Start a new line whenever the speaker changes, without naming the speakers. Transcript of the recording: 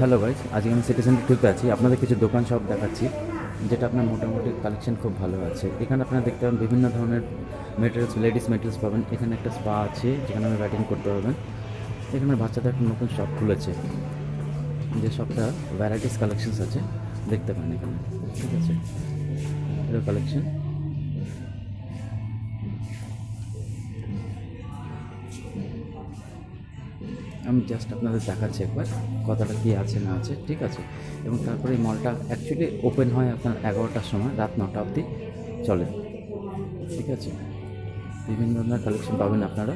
Hello guys, আজকে আমি city centre টুতে আছি। আপনাদের কিছু দোকান সব দেখাচ্ছি, যেটা আপনার মোটামুটি কালেকশন খুব ভালো আছে। এখানে আপনারা দেখতে পাবেন বিভিন্ন ধরনের মেটেরিয়ালস, লেডিস মেটেরিয়ালস পাবেন। এখানে একটা স্পা আছে যেখানে আপনি ব্যাটিং করতে পারবেন। এখানে বাচ্চাদের একটা নতুন শপ খুলেছে, যে শপটা ভ্যারাইটিস কালেকশনস আছে, দেখতে পান এখানে। ঠিক আছে, এটা কালেকশন। আমি জাস্ট আপনাদের দেখাচ্ছি একবার কথাটা কী আছে না আছে, ঠিক আছে। এবং তারপরে এই মলটা অ্যাকচুয়ালি ওপেন হয় আপনার 11টার সময়, রাত 9টা অবধি চলে। ঠিক আছে, বিভিন্ন ধরনের কালেকশন পাবেন আপনারা।